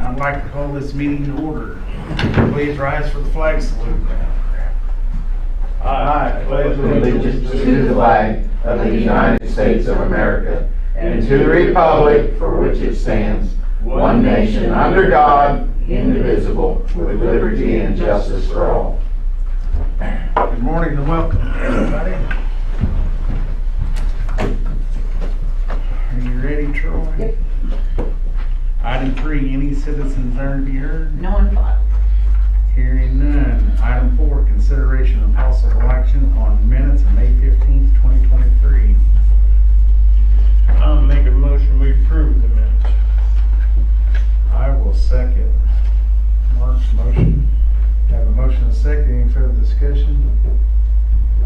I'd like to call this meeting to order. Please rise for the flag salute. I pledge allegiance to the flag of the United States of America and to the republic for which it stands, one nation under God, indivisible, with liberty and justice for all. Good morning and welcome, everybody. Are you ready, Troy? Yep. Item 3, any citizens there to be heard? No one filed. Hearing none. Item 4, consideration of possible action on minutes of May 15th, 2023. I'll make a motion we approve the minutes. I will second Mark's motion. Have a motion and a second. Any further discussion?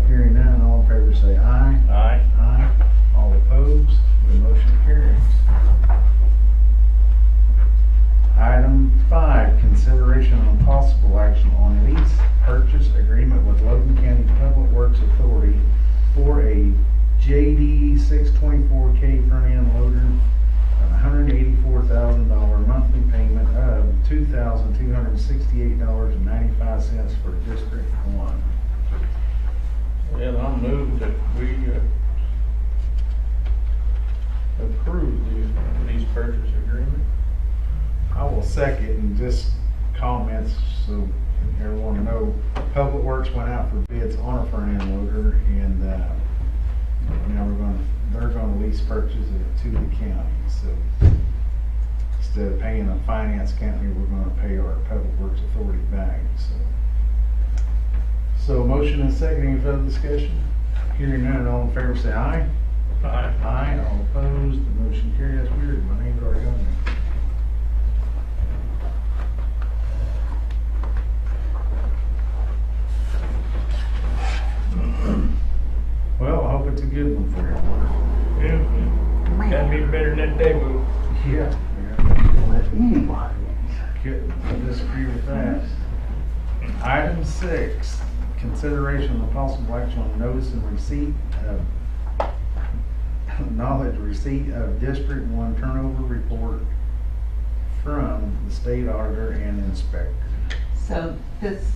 Hearing none, all in favor say aye. Aye. Aye. All opposed? The motion carries. Item 5, consideration on possible action on lease purchase agreement with Logan County Public Works Authority for a JD 624K front end loader and $184,000 monthly payment of $2,268.95 for District 1. Well, I'll move that we approve the lease purchase agreement. I will second, and just comments so everyone know, Public Works went out for bids on a front end loader, and now they're going to lease purchase it to the county. So instead of paying a finance company, we're going to pay our Public Works Authority back. So motion and second. Any further discussion? Hearing none, all in favor say aye. Aye. Aye. All opposed, the motion carries. That's weird. My name's already on there. Well, I hope it's a good one for you. Yeah, gotta be better than that day move. Yeah. Let anybody. Couldn't disagree with that. Item 6, consideration of possible action on notice and receipt of District 1 turnover report from the state auditor and inspector. So this,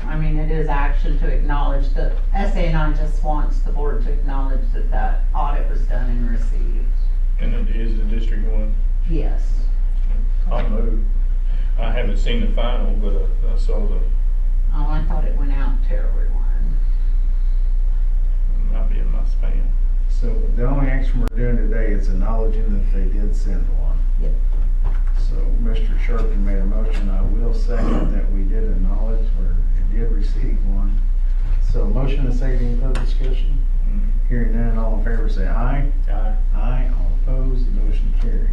it is action to acknowledge that SA&I just wants the board to acknowledge that that audit was done and received. And it is the District 1. Yes. I'll move. I haven't seen the final, but I saw the, Oh, I thought it went out to everyone. it might be in my spam. So the only action we're doing today is acknowledging that they did send one. Yep. So Mr. Sharpton made a motion. I will second that we did acknowledge or did receive one. So motion and second. Any further discussion? Hearing none, all in favor say aye. Aye. Aye. All opposed, the motion carries.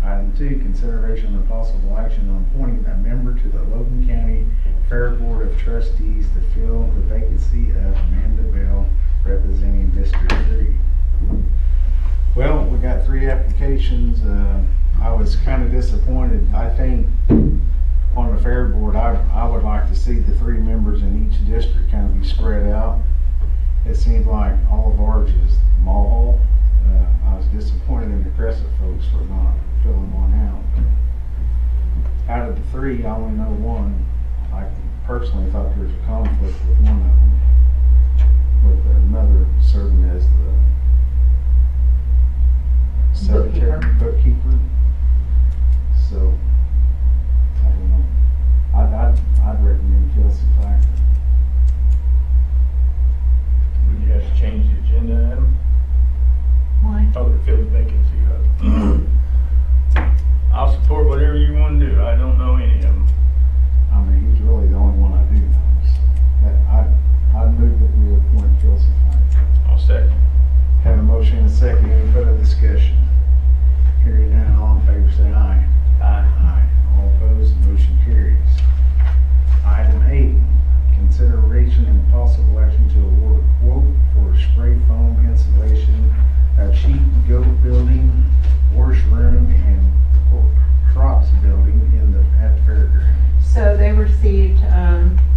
Item 2, consideration of possible action on appointing a member to the Logan County Fair Board of Trustees to fill the vacancy of Amanda Bell, representing District 3. Well, we got 3 applications. I was kind of disappointed. I think on the Fair Board, I would like to see the 3 members in each district kind of be spread out. It seems like all of ours is Mulhall. I was disappointed in the Crescent folks for not filling one out. Out of the 3, I only know one. I personally thought there was a conflict with one of them, with another serving as the secretary, bookkeeper. So I don't know. I'd recommend Kelsey Thacker. Would you have to change the agenda, Adam? Why? Oh, to fill the vacancy up. I'll support whatever you want to do. I don't know any of them. I mean, he's really the only one I do know. So I'd move that we appoint Kelsey Thacker. I'll second. Have a motion and a second. Any further discussion? Hearing none, all in favor say aye. Aye. Aye. All opposed, the motion carries. Item 8, consideration and possible action to award a quote for spray foam insulation of sheet goat building, washroom, and crops building at the fairgrounds. So they received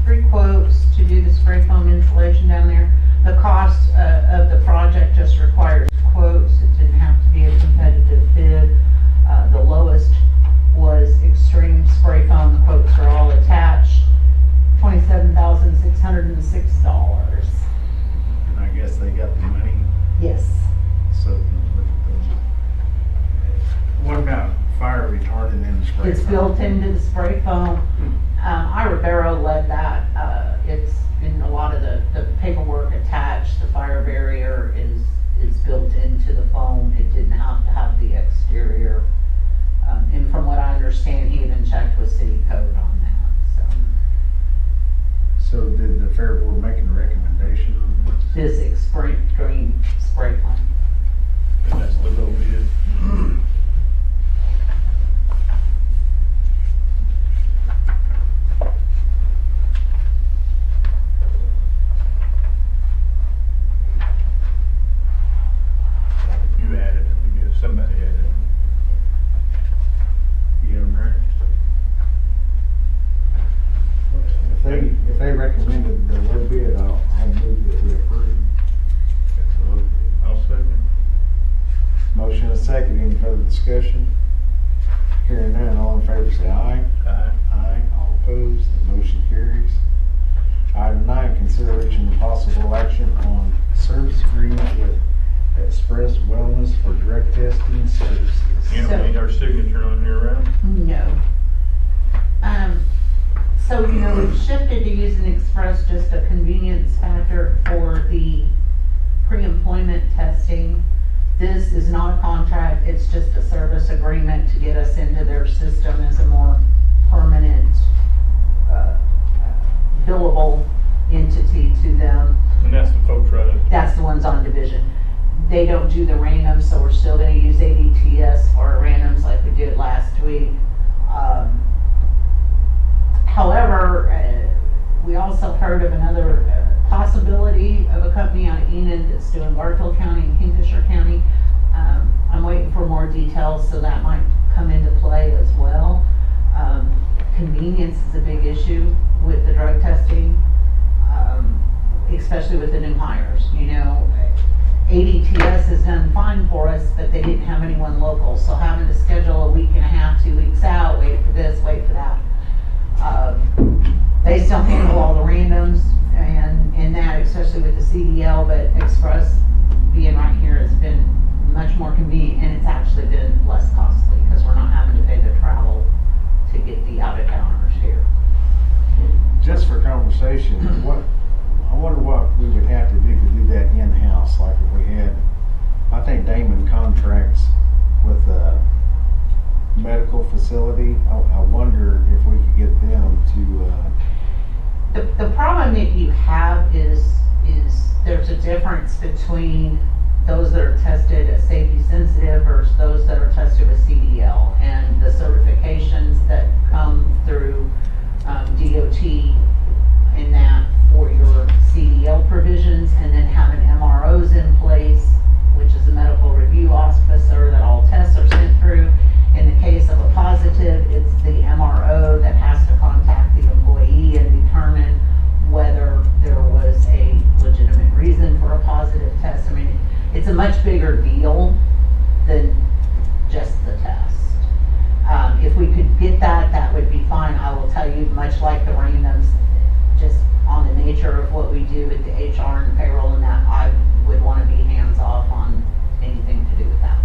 3 quotes to do the spray foam insulation down there. The cost of the project just requires quotes. It didn't have to be a competitive bid. The lowest $106. And I guess they got the money, Yes. so look at those. What about fire retardant and spray? It's foam? built into the spray foam. Ira Barrow led that. It's in a lot of the paperwork attached. The fire barrier is built into the foam. It didn't have to have the exterior. And from what I understand, he even checked with city code on that. So did the fair board make a recommendation on this? This extreme spray foam. And that's the low bid. You added it, I guess, somebody added it. You got them right? If they recommended the low bid, I'll move that we approve. That's a low bid. I'll second. Motion and a second, any further discussion? Hearing none, all in favor say aye. Aye. Aye, all opposed, the motion carries. Item 9, consideration of possible action on service agreement with Express Wellness for drug testing services. You don't need our signature on here, right? No. So, you know, we've shifted to using Express, just a convenience factor for the pre-employment testing. This is not a contract, it's just a service agreement to get us into their system as a more permanent, billable entity to them. And that's the folks right up. That's the ones on division. They don't do the randoms, so we're still gonna use ADTS for our randoms like we did last week. However, we also heard of another possibility of a company out of Enid that's doing Garfield County and Kingfisher County. I'm waiting for more details, so that might come into play as well. Convenience is a big issue with the drug testing, especially with the new hires. You know, ADTS has done fine for us, but they didn't have anyone local, so having to schedule a week and a half, 2 weeks out, wait for this, wait for that. They still handle all the randoms and that, especially with the CDL, but Express being right here has been much more convenient, and it's actually been less costly because we're not having to pay the travel to get the out-of-towners here. Just for conversation, I wonder what we would have to do that in-house, like if we had, I think Damon contracts with a medical facility. I wonder if we could get them to, The problem that you have is there's a difference between those that are tested as safety sensitive versus those that are tested with CDL, and the certifications that come through DOT in that for your CDL provisions, and then having MROs in place, which is a medical review officer that all tests are sent through. In the case of a positive, it's the MRO that has to contact the employee and determine whether there was a legitimate reason for a positive test. I mean, it's a much bigger deal than just the test. If we could get that, that would be fine. I will tell you, much like the randoms, just on the nature of what we do with the HR and payroll and that, I would want to be hands off on anything to do with that.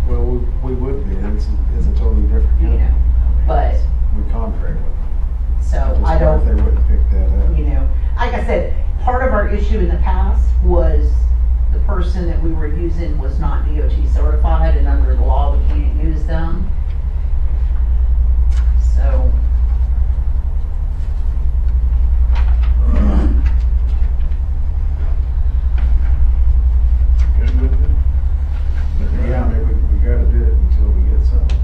well, we would be, it's a totally different You company. know, but We contract with them. so just I wonder if don't, they wouldn't pick that up. you know, like I said, part of our issue in the past was the person that we were using was not DOT certified, and under the law, we can't use them. So, Good with it? Yeah, maybe we gotta do it until we get something.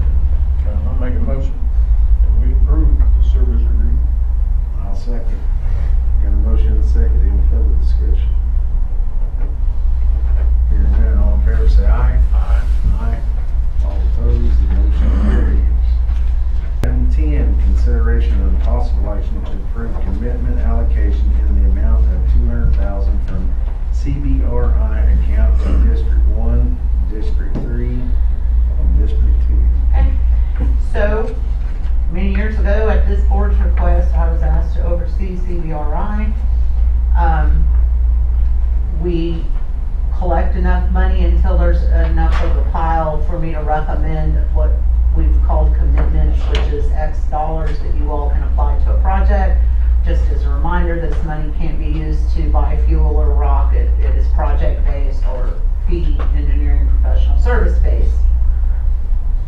receive CBRI. We collect enough money until there's enough of a pile for me to recommend what we've called commitments, which is X dollars that you all can apply to a project. Just as a reminder, this money can't be used to buy fuel or rock. It is project-based or fee engineering professional service-based.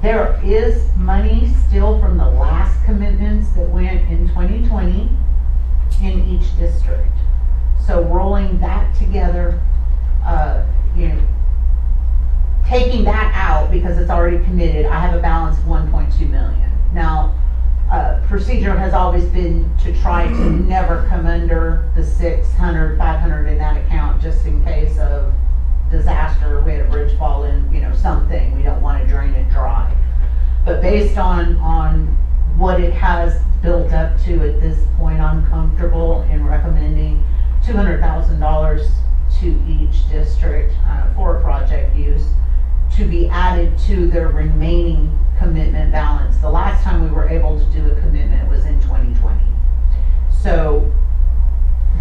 There is money still from the last commitments that went in 2020 in each district. So rolling that together, taking that out because it's already committed, I have a balance of 1.2 million. Now, procedure has always been to try to never come under the 600, 500 in that account, just in case of disaster. We had a bridge fall in, something. We don't want to drain it dry. But based on what it has built up to at this point, I'm comfortable in recommending $200,000 to each district for project use to be added to their remaining commitment balance. The last time we were able to do a commitment was in 2020. So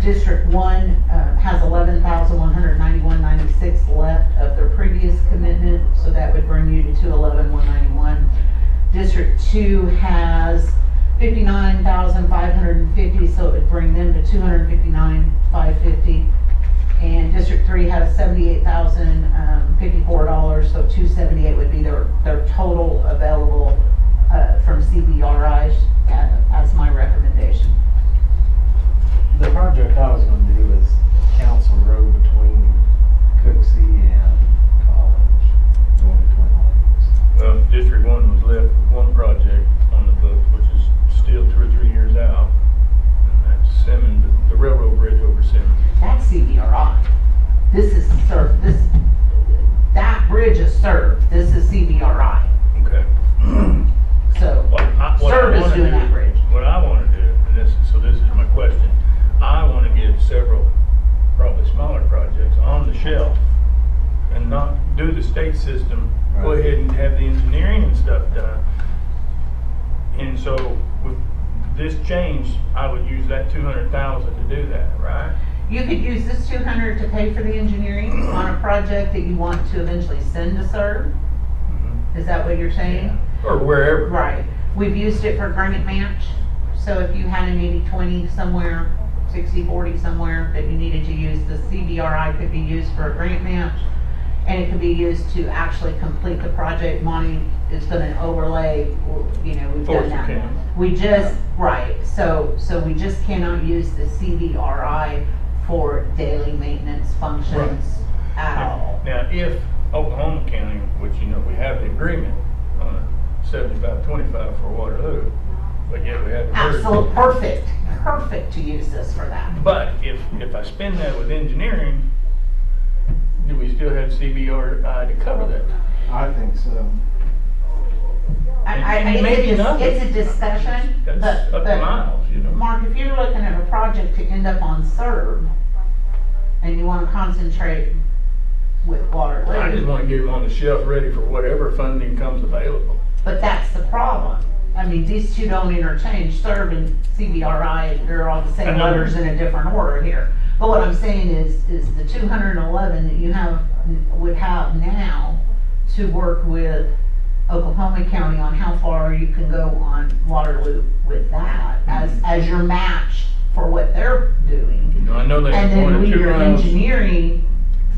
District 1 has $11,191.96 left of their previous commitment, so that would bring you to $211,191. District 2 has $59,550, so it would bring them to $259,550. And District 3 has $78,054, so $278 would be their total available from CBRI as my recommendation. The project I was going to do is Council Road between Cooksey and College, going between lanes. Well, District 1 was left with one project on the books, which is still 2 or 3 years out. And that's Simmons, the railroad bridge over Simmons. That's CBRI. This is served. That bridge is served. This is CBRI. Okay. So served is doing that bridge. What I want to do, and this is my question. I want to get several, probably smaller projects on the shelf and not do the state system. Right. Go ahead and have the engineering and stuff done. And so with this change, I would use that 200,000 to do that, right? You could use this 200 to pay for the engineering on a project that you want to eventually send to serve. Mm-hmm. Is that what you're saying? Or wherever. Right. We've used it for grant match. So if you had an 80-20 somewhere, 60-40 somewhere that you needed to use, the CBRI could be used for a grant match, and it could be used to actually complete the project. Monty is going to overlay, we've done that. We just, right, so we just cannot use the CBRI for daily maintenance functions at all. Now, if Oklahoma County, which we have the agreement on a 75-25 for Waterloo, but yet we haven't heard. Absolutely, perfect to use this for that. But if I spend that with engineering, do we still have CBRI to cover that? I think so. It's a discussion, That's but up to Miles, Mark, if you're looking at a project to end up on SERB and you want to concentrate with Waterloo. I just want to get them on the shelf ready for whatever funding comes available. But that's the problem. I mean, these two don't interchange. SERB and CBRI, they're all the same letters in a different order here. But what I'm saying is the 211 that you would have now to work with Oklahoma County on how far you can go on Waterloo with that as your match for what they're doing. I know they and then wanted leave 2 your miles. engineering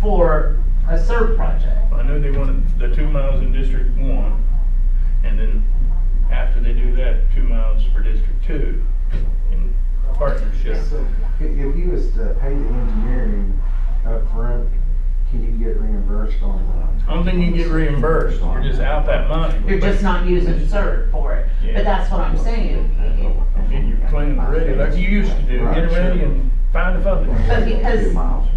for a SERB project. I know they wanted the 2 miles in District 1, and then after they do that, 2 miles for District 2 in partnership. So if you was to pay the engineering up front, can you get reimbursed on that? I don't think you can get reimbursed. You're just out that money. You're just not using SERB for it. Yeah. But that's what I'm saying. Get your plan ready like you used to do. Get it ready and find the funding. But because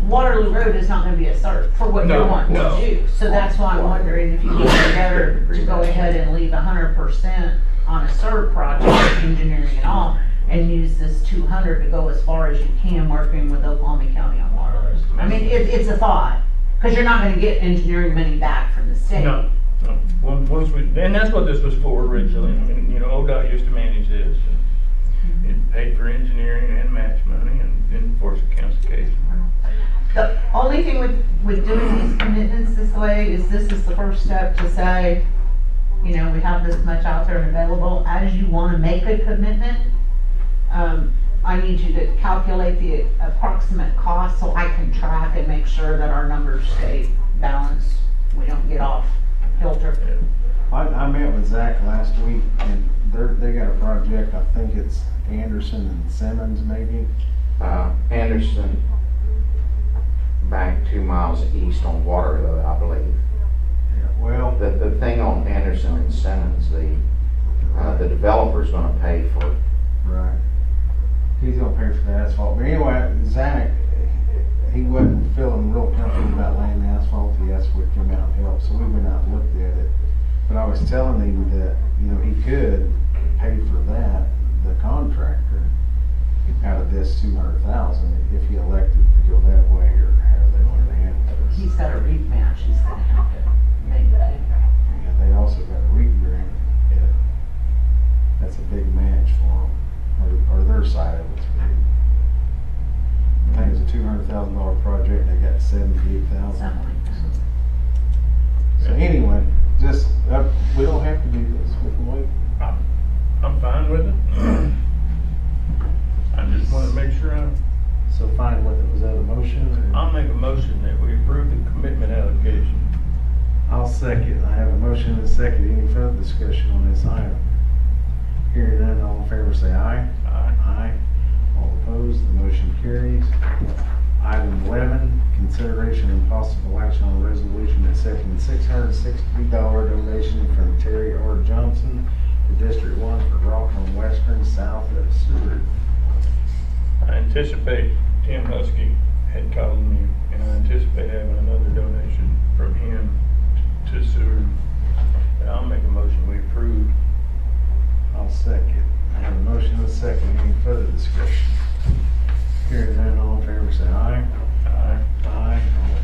Waterloo Road is not going to be a SERB for what you're wanting to do. So that's why I'm wondering if you think it's better to go ahead and leave 100% on a SERB project, engineering and all, and use this 200 to go as far as you can working with Oklahoma County on Waterloo. I mean, it's a thought. Because you're not going to get engineering money back from the state. No. Once we, and that's what this was for originally. I mean, ODOT used to manage this. It paid for engineering and match money, and then of course it counts the case. The only thing with doing these commitments this way is this is the first step to say, you know, we have this much out there and available. As you want to make a commitment, I need you to calculate the approximate cost so I can track and make sure that our numbers stay balanced. We don't get off kilter. I met with Zach last week, and they got a project, I think it's Anderson and Simmons maybe. Anderson, back 2 miles east on Waterloo, I believe. Yeah, well, The thing on Anderson and Simmons, the developer's gonna pay for. right. He's gonna pay for the asphalt. But anyway, Zach, he wasn't feeling real comfortable about laying the asphalt. He asked would come out and help, so we went out and looked at it. But I was telling him that, you know, he could pay for that, the contractor, out of this 200,000 if he elected to go that way or however they want to handle it. He's got a reef match he's gonna have to make too. And they also got a REIT grant. Yeah. That's a big match for them, or their side of it's big. I think it's a $200,000 project. They got 78,000. Something like that. So anyway, just we don't have to do this. We can wait. I'm fine with it. I just want to make sure So fine with it. Was that a motion? I'll make a motion that we approve the commitment allocation. I'll second. I have a motion and a second. Any further discussion on this item? Hearing none, all in favor say aye. Aye. Aye. All opposed, the motion carries. Item 11, consideration and possible action on a resolution accepting $660 donation from Terry R. Johnson to District 1 for rock on Western south of Seward. I anticipate, Tim Husky had called me, and I anticipate having another donation from him to Seward. And I'll make a motion we approve. I'll second. I have a motion and a second. Any further discussion? Hearing none, all in favor say aye. Aye. Aye.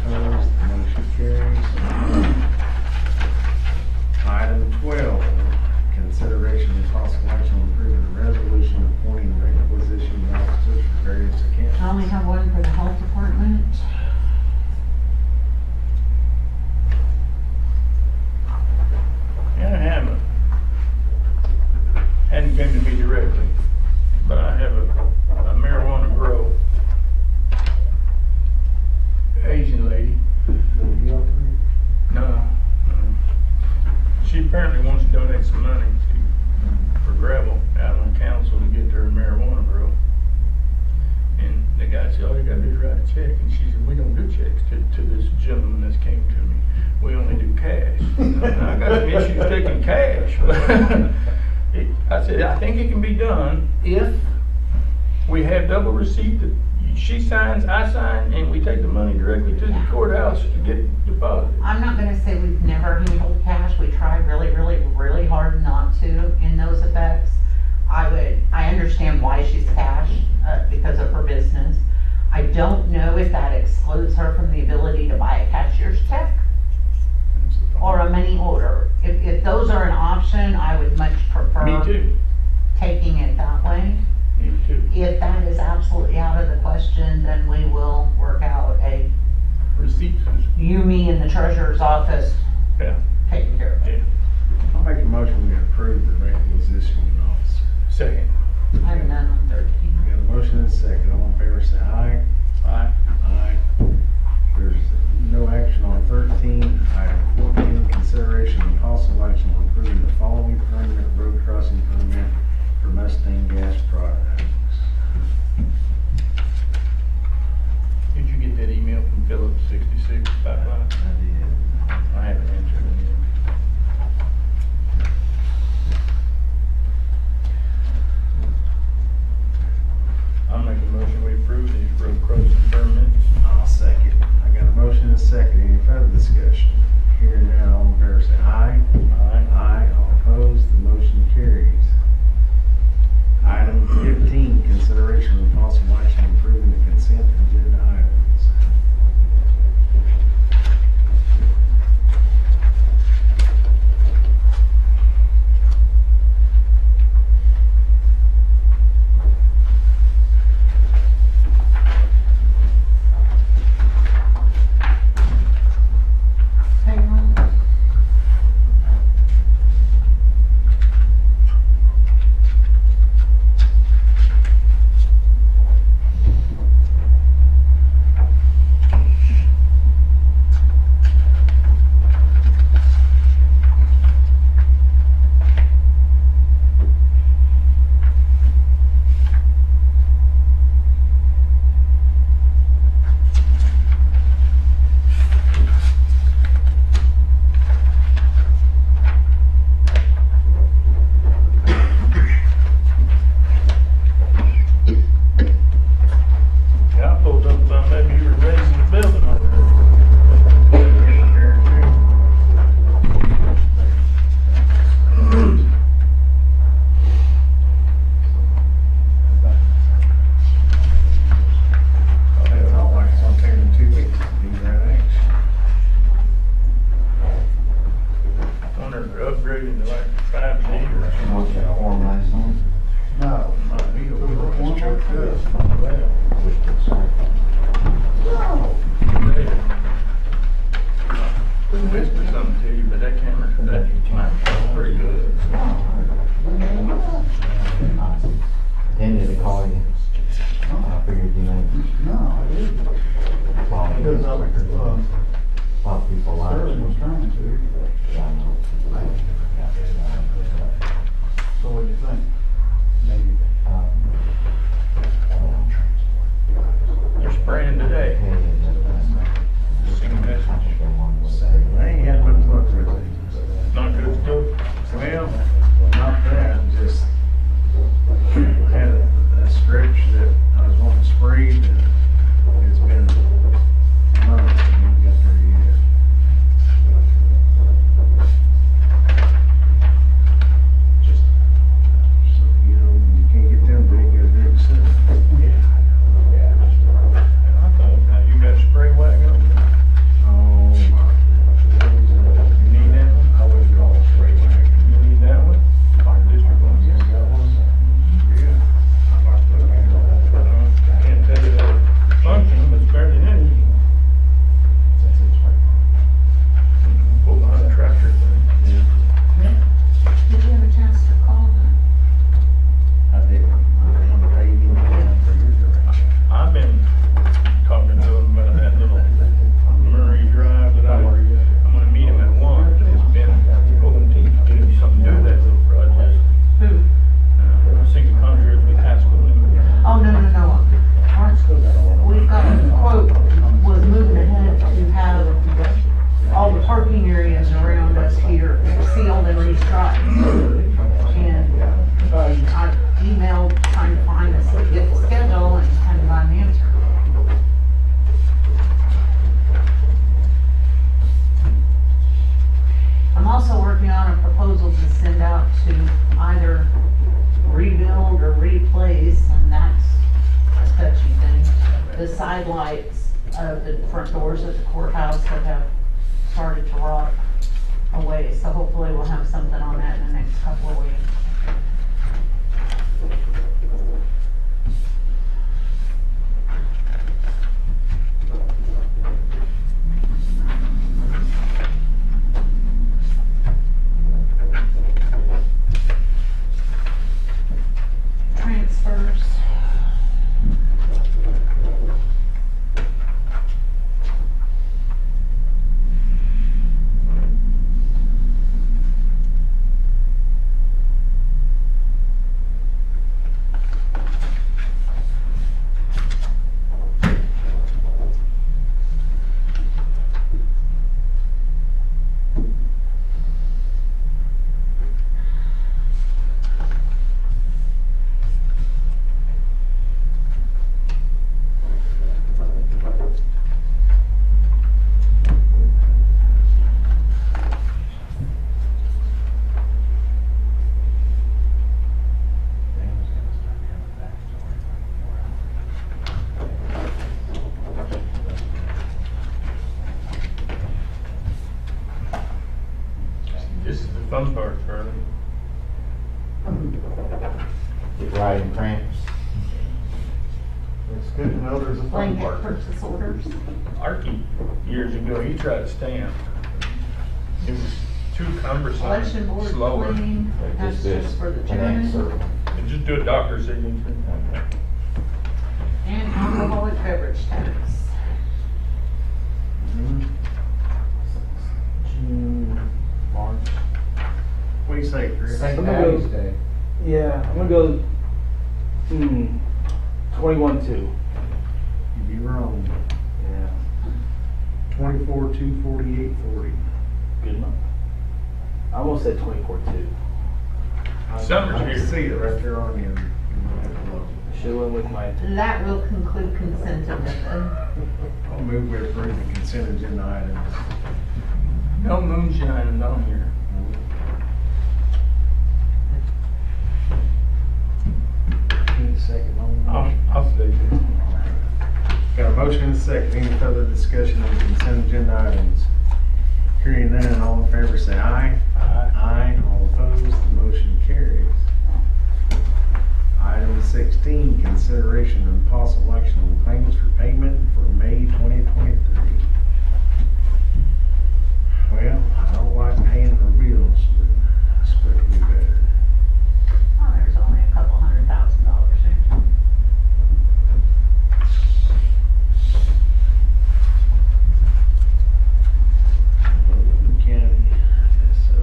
All opposed, the motion carries. Item 12, consideration and possible action on approving a resolution appointing requisition officers for various accounts. I only have one for the health department. And I hadn't came to me directly, but I have a marijuana grow Asian lady. No. She apparently wants to donate some money for gravel out on council to get their marijuana grow. And the guy said, all you gotta do is write a check. And she said, we don't do checks to this gentleman that's came to me. We only do cash. And I got some issues taking cash. I said, I think it can be done if we have double receipt that she signs, I sign, and we take the money directly to the courthouse to get deposited. I'm not gonna say we've never handled cash. We try really, really, really hard not to in those effects. I understand why she's cash, because of her business. I don't know if that excludes her from the ability to buy a cashier's check or a money order. If those are an option, I would much prefer Me too. taking it that way. Me too. If that is absolutely out of the question, then we will work out a, Receipts. me, and the treasurer's office Yeah. taking care of it. Yeah. I'll make a motion we approve the requisition officer. Second. I have none on 13. We got a motion and a second. All in favor say aye. Aye. Aye. There's no action on 13. Item 14, consideration and possible action on approving the following permanent road crossing permit for Mustang Gas Products. Did you get that email from Phillips 66 pipeline? I did. I had to either rebuild or replace, and that's a touchy thing. The side lights of the front doors at the courthouse that have started to rot away, so hopefully we'll have something on that in the next couple of weeks. Transfers. This is the fun part, Charlie. Get writing cramps. It's good to know there's a fun Blanket part. purchase orders. Archie, years ago, he tried to stamp. It was too cumbersome, Election board slower. cleaning, Like that's this just for the connects chairman. or- And just do a doctor's signature. Okay. And alcoholic beverage tax. June, March. What do you say, Chris? St. I'm gonna Patty's go- Day. Yeah, I'm gonna go, 21-2. You'd be wrong. Yeah, 24,248.40. good enough. I almost said 24-2. Summer's I can here. see it right there on you. Should've went with my, That will conclude consent agenda. I'll move we approve the consent agenda items. No moonshining on here. Need a second on that? I'll say this. Got a motion and a second. Any further discussion on the consent agenda items? Hearing none, all in favor say aye. Aye. Aye. All opposed, the motion carries. Item 16, consideration and possible action on claims for payment for May 2023. Well, I don't like paying our bills, but I expect to be better. Oh, there's only a couple $100,000 here. County, so.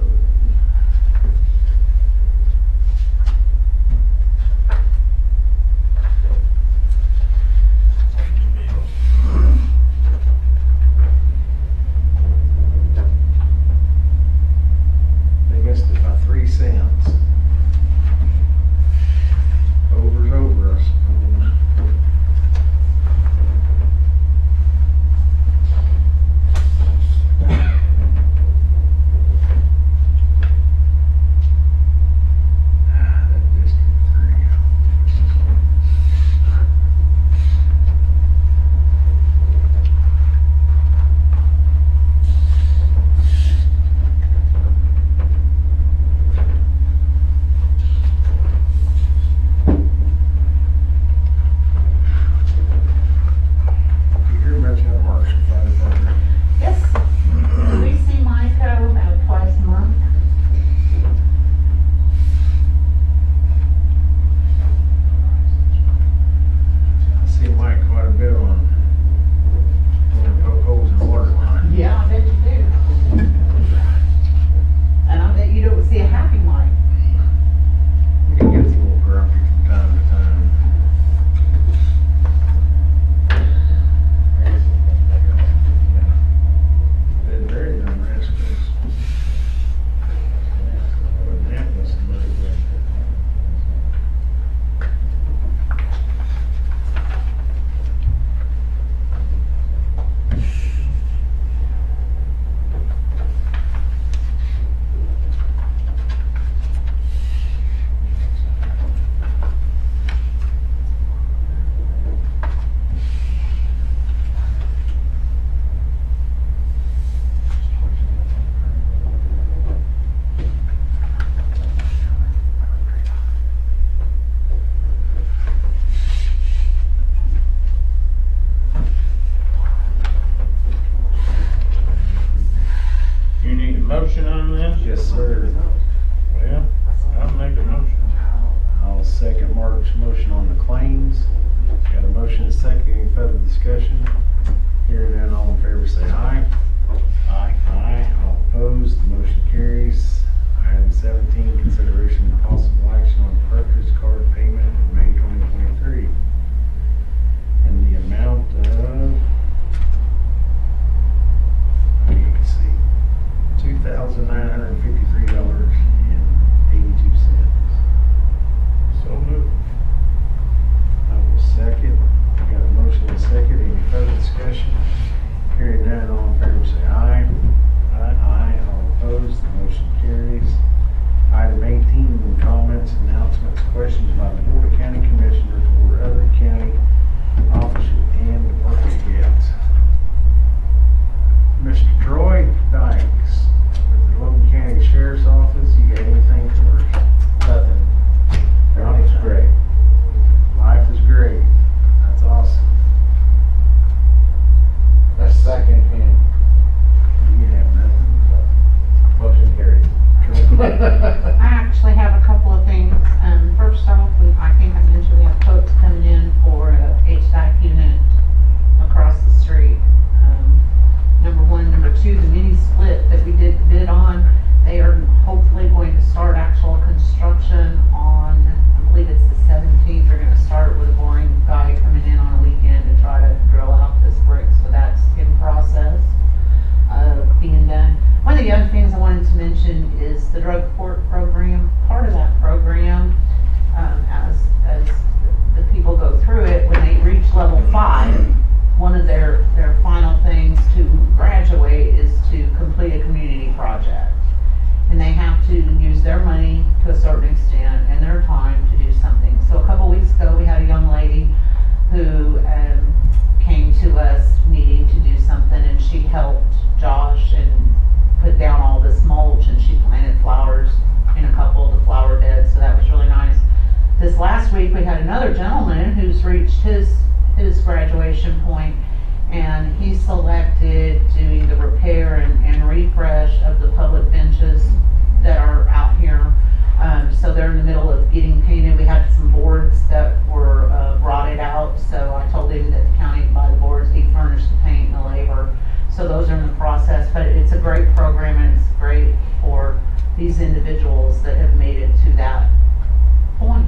Mark's motion on the claims. Got a motion and a second. Any further discussion? Hearing none, all in favor say aye. Aye. Aye. All opposed, the motion carries. Item 17, consideration and possible action on purchase card payment in May 2023. In the amount of, let's see, $2,953.82. So moved. I will second. We got a motion and a second. Any further discussion? Hearing none, all in favor say aye. Aye. All opposed, the motion carries. Item 18, comments, announcements, questions by the Board of County Commissioners or other county officers and department heads. Mr. Troy Dykes with the Logan County Sheriff's Office, you got anything for us? Nothing. Everything's great. Life is great. That's awesome. That's second and You have nothing? motion carries. I actually have a couple of things. First off, I think I mentioned we have quotes coming in for a HVAC unit across the street. Number one. Number two, the mini split that we did the bid on, they are hopefully going to start actual construction on, I believe it's the 17th. They're going to start with a boring guy coming in on a weekend to try to drill out this brick. So that's in process of being done. One of the other things I wanted to mention is the drug court program. Part of that program, as the people go through it, when they reach level 5, one of their final things to graduate is to complete a community project. And they have to use their money to a certain extent and their time to do something. So a couple weeks ago, we had a young lady who came to us needing to do something, and she helped Josh and put down all this mulch, and she planted flowers in a couple of the flower beds, so that was really nice. This last week we had another gentleman who's reached his graduation point, and he selected doing the repair and refresh of the public benches that are out here. So they're in the middle of getting painted. We had some boards that were rotted out, so I told him that the county would buy the boards, he furnished the paint and the labor. So those are in the process, but it's a great program, and it's great for these individuals that have made it to that point.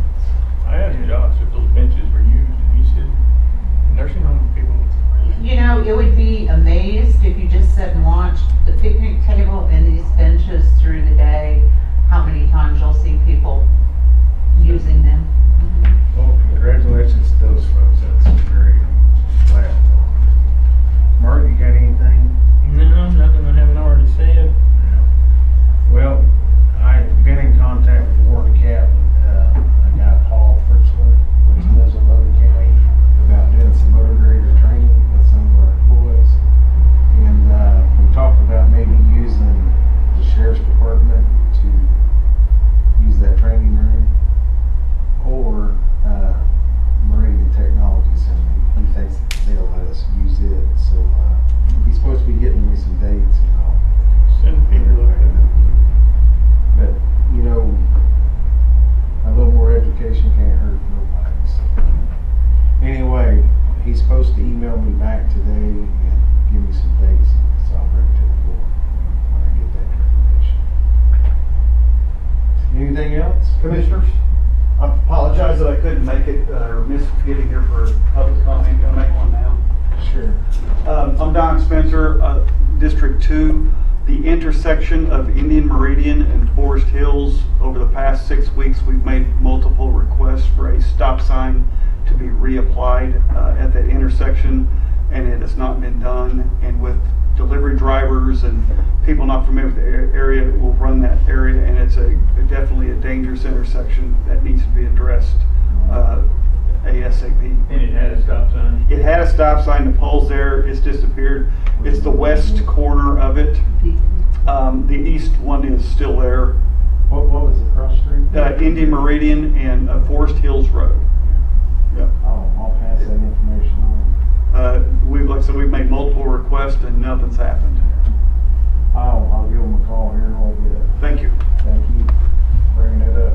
I asked Josh if those benches were used, and he said nursing home people. You know, it would be amazed if you just sat and watched the picnic table and these benches through the day, how many times you'll see people using them. Well, congratulations to those folks. That's very glad. Mark, you got anything? No, nothing I haven't already said. Well, I've been in contact with Warren Cap, a guy, Paul Fritzler, which lives in Logan County, about doing some motor grader training with some of our employees. And we talked about maybe using the sheriff's department to use that training room, or Meridian Technology Center. He thinks they'll let us use it. So he's supposed to be getting me some dates and all. Send people up there. But, you know, a little more education can't hurt nobody. So. Anyway, he's supposed to email me back today and give me some dates, so I'll bring it to the board when I get that information. Anything else? Commissioners, I apologize that I couldn't make it or miss getting here for public comment. Can I make one now? Sure. I'm Don Spencer, District 2. The intersection of Indian Meridian and Forest Hills, over the past 6 weeks, we've made multiple requests for a stop sign to be reapplied at that intersection, and it has not been done. And with delivery drivers and people not familiar with the area, will run that area, and it's definitely a dangerous intersection that needs to be addressed ASAP. And it had a stop sign. It had a stop sign, the pole's there, it's disappeared. It's the west corner of it. The east one is still there. What was the cross street? Indian Meridian and Forest Hills Road. Yeah. Oh, I'll pass that information on. Like I said, we've made multiple requests and nothing's happened. I'll give them a call here in a little bit. Thank you. Thank you for bringing it up.